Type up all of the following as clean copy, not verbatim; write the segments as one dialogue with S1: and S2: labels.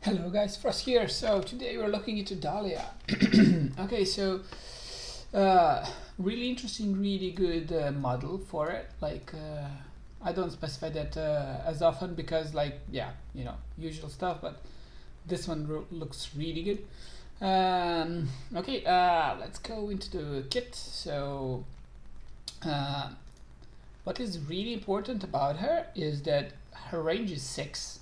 S1: Hello guys, Frost here. So today we're looking into Dahlia. Okay, so really interesting, really good model for it. I don't specify that as often because usual stuff, but this one looks really good. Okay, let's go into the kit. So what is really important about her is that her range is 6.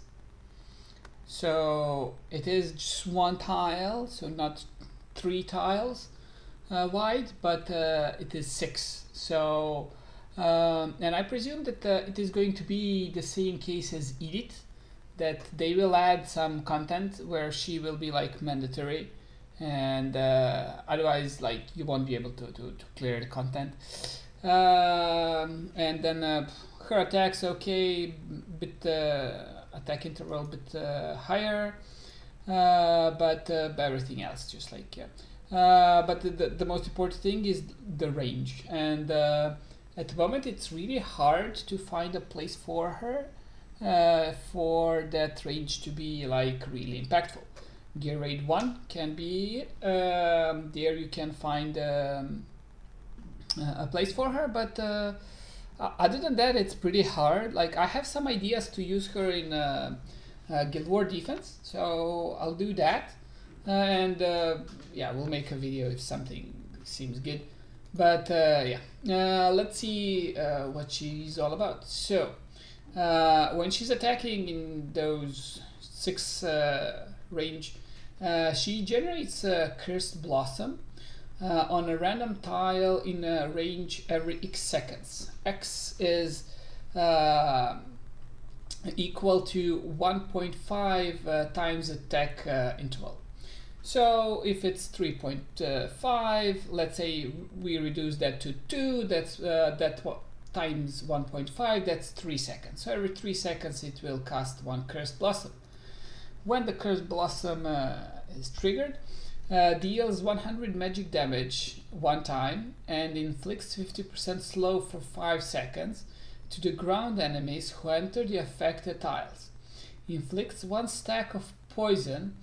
S1: So it is just one tile, so not 3 tiles wide, but it is 6. So and I presume that it is going to be the same case as Edith, that they will add some content where she will be like mandatory, and otherwise like you won't be able to clear the content. And then her attacks okay, bit attack interval a bit higher, but everything else just like but the most important thing is the range, and at the moment it's really hard to find a place for her for that range to be like really impactful. Gear raid 1 can be there you can find a place for her, but other than that it's pretty hard. Like I have some ideas to use her in Guild War defense, so I'll do that, and yeah, we'll make a video if something seems good. But let's see what she's all about. So when she's attacking in those 6 range, she generates a Cursed Blossom on a random tile in a range every X seconds. X is equal to 1.5 times attack interval. So if it's 3.5, let's say we reduce that to 2, that's times 1.5, that's 3 seconds. So every 3 seconds it will cast 1 Cursed Blossom. When the Cursed Blossom is triggered, deals 100 magic damage one time and inflicts 50% slow for 5 seconds to the ground enemies who enter the affected tiles. Inflicts 1 stack of poison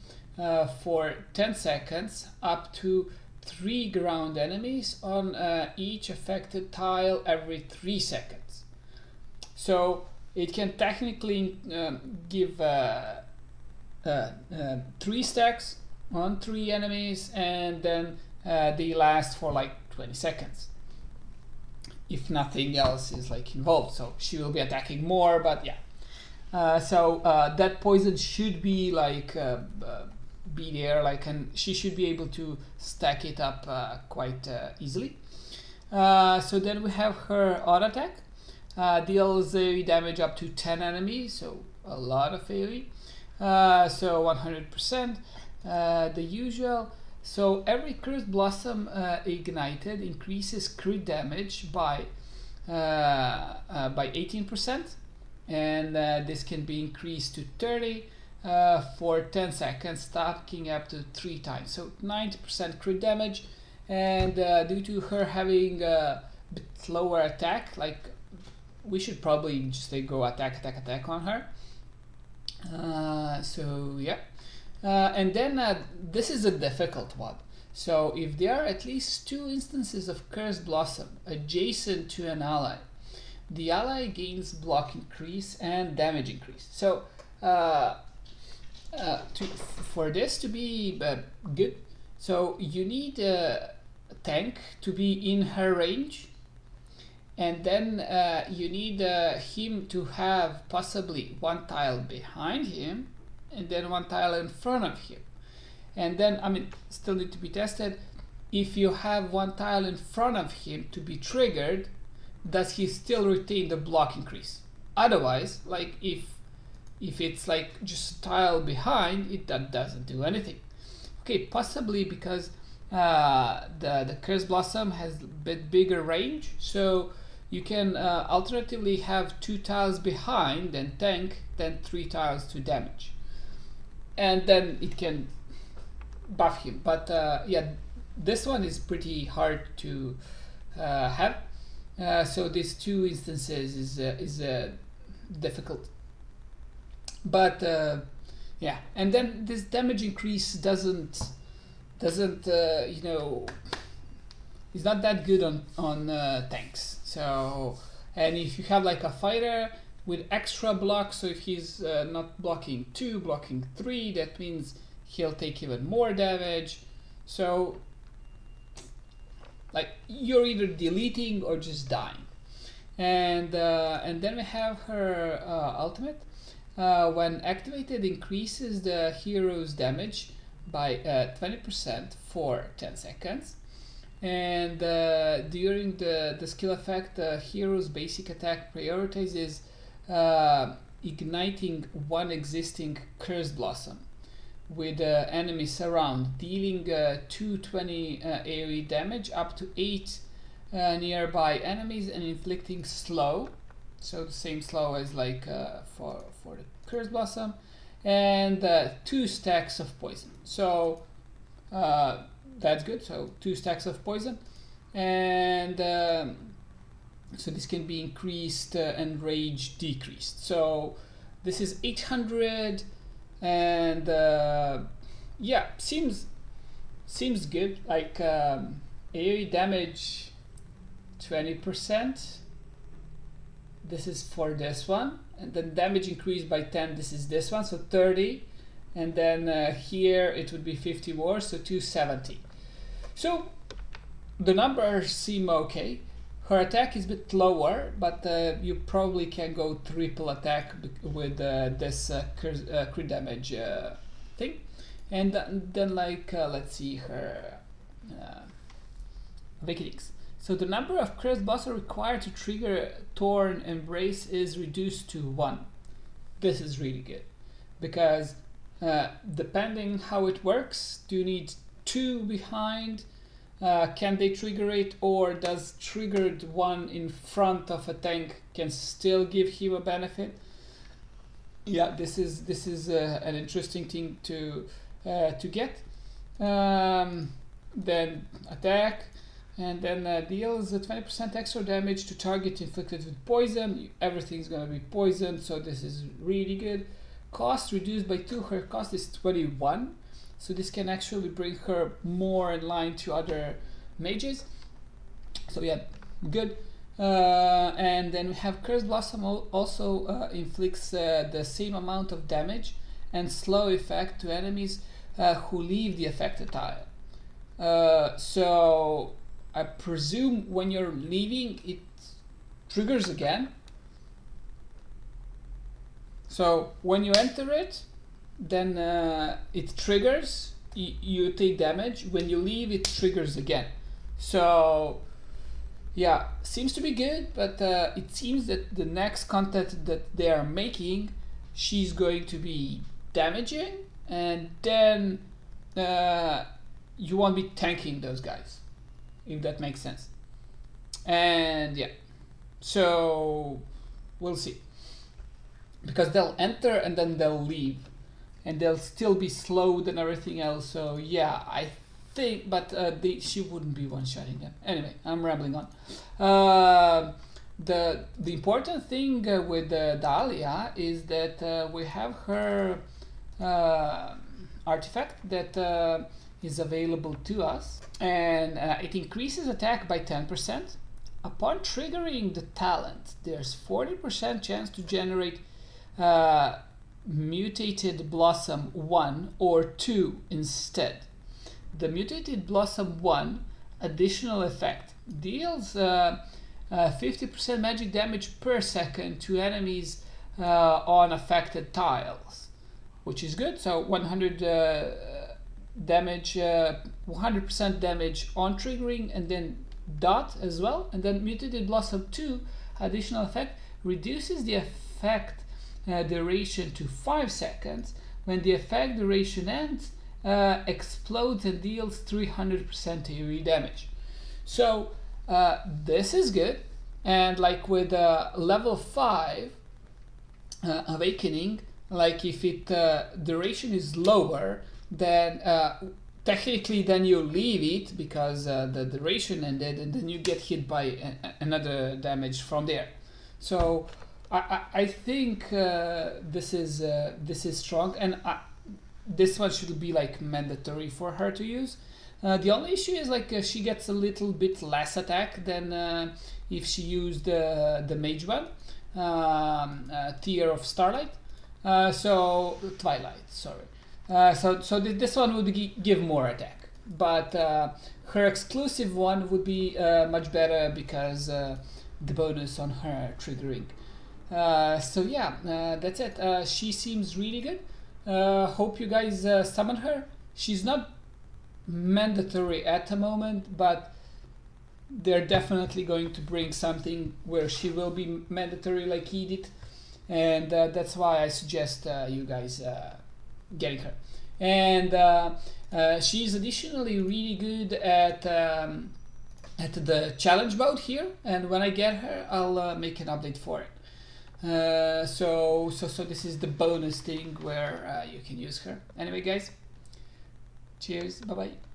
S1: for 10 seconds up to 3 ground enemies on each affected tile every 3 seconds. So it can technically give 3 stacks on 3 enemies, and then they last for like 20 seconds if nothing else is like involved. So she will be attacking more, but yeah. So that poison should be like be there, like, and she should be able to stack it up quite easily. So then we have her auto attack, deals AoE damage up to 10 enemies, so a lot of AoE. So 100%, the usual. So every Cursed Blossom ignited increases crit damage by 18%, and this can be increased to 30 for 10 seconds, stacking up to 3 times. So 90% crit damage, and due to her having a bit lower attack, like we should probably just go attack on her. So yeah. And then this is a difficult one. So if there are at least 2 instances of Cursed Blossom adjacent to an ally, the ally gains block increase and damage increase. So for this to be good, so you need a tank to be in her range, and then you need him to have possibly 1 tile behind him and then 1 tile in front of him. And then, I mean, still need to be tested. If you have 1 tile in front of him to be triggered, does he still retain the block increase? Otherwise, like if it's like just a tile behind, that doesn't do anything. Okay, possibly because the Cursed Blossom has a bit bigger range, so you can alternatively have 2 tiles behind and tank, then 3 tiles to damage, and then it can buff him. But yeah, this one is pretty hard to have. So these 2 instances is difficult. But Yeah, and then this damage increase doesn't you know, is not that good on tanks. So, and if you have like a fighter with extra blocks, so if he's not blocking 2, blocking 3, that means he'll take even more damage. So like you're either deleting or just dying. And then we have her ultimate. When activated, increases the hero's damage by 20% for 10 seconds. And during the skill effect, the hero's basic attack prioritizes igniting one existing Cursed Blossom with enemies around, dealing 220 AoE damage up to 8 nearby enemies and inflicting slow, so the same slow as like for the Cursed Blossom, and 2 stacks of poison. So that's good. So 2 stacks of poison, and so this can be increased and rage decreased. So this is 800, and yeah, seems good. Like AoE damage 20%. This is for this one, and then damage increased by 10. This is this one, so 30, and then here it would be 50 more, so 270. So the numbers seem okay. Her attack is a bit lower, but you probably can go triple attack with this crit damage thing. And then like let's see her awakenings. So the number of Cursed Blossom required to trigger Thorn Embrace is reduced to 1. This is really good, because depending how it works, do you need 2 behind? Can they trigger it, or does triggered one in front of a tank can still give him a benefit? Yeah, this is an interesting thing to get. Then attack, and then deals 20% extra damage to target inflicted with poison. Everything's gonna be poisoned, so this is really good. Cost reduced by 2. Her cost is 21. So this can actually bring her more in line to other mages. So yeah, good. And then we have Cursed Blossom also inflicts the same amount of damage and slow effect to enemies who leave the affected tile. So I presume when you're leaving, it triggers again. So when you enter it, then it triggers, you take damage. When you leave, it triggers again. So yeah, seems to be good, but it seems that the next content that they are making, she's going to be damaging, and then you won't be tanking those guys, if that makes sense. And yeah, so we'll see, because they'll enter and then they'll leave, and they'll still be slowed and everything else. So yeah, I think, but she wouldn't be one-shotting them. Anyway, I'm rambling on. The important thing with Dahlia is that we have her artifact that is available to us, and it increases attack by 10%. Upon triggering the talent, there's 40% chance to generate Mutated Blossom 1 or 2 instead. The Mutated Blossom 1 additional effect deals 50% magic damage per second to enemies on affected tiles, which is good. So 100 damage, 100% damage on triggering, and then dot as well. And then Mutated Blossom 2 additional effect reduces the effect duration to 5 seconds. When the effect duration ends, explodes and deals 300% AoE damage. So this is good, and like with level 5 awakening, like if it duration is lower, then technically then you leave it because the duration ended, and then you get hit by another damage from there. So I think this is strong, and this one should be like mandatory for her to use. The only issue is like she gets a little bit less attack than if she used the mage one, Tear of Starlight. So Twilight, sorry. So this one would give more attack, but her exclusive one would be much better because the bonus on her triggering. So yeah, that's it. She seems really good. Hope you guys summon her. She's not mandatory at the moment, but they're definitely going to bring something where she will be mandatory like Edith, and that's why I suggest you guys getting her. And she's additionally really good at the challenge mode here, and when I get her I'll make an update for it. So this is the bonus thing where you can use her. Anyway guys, cheers, bye bye.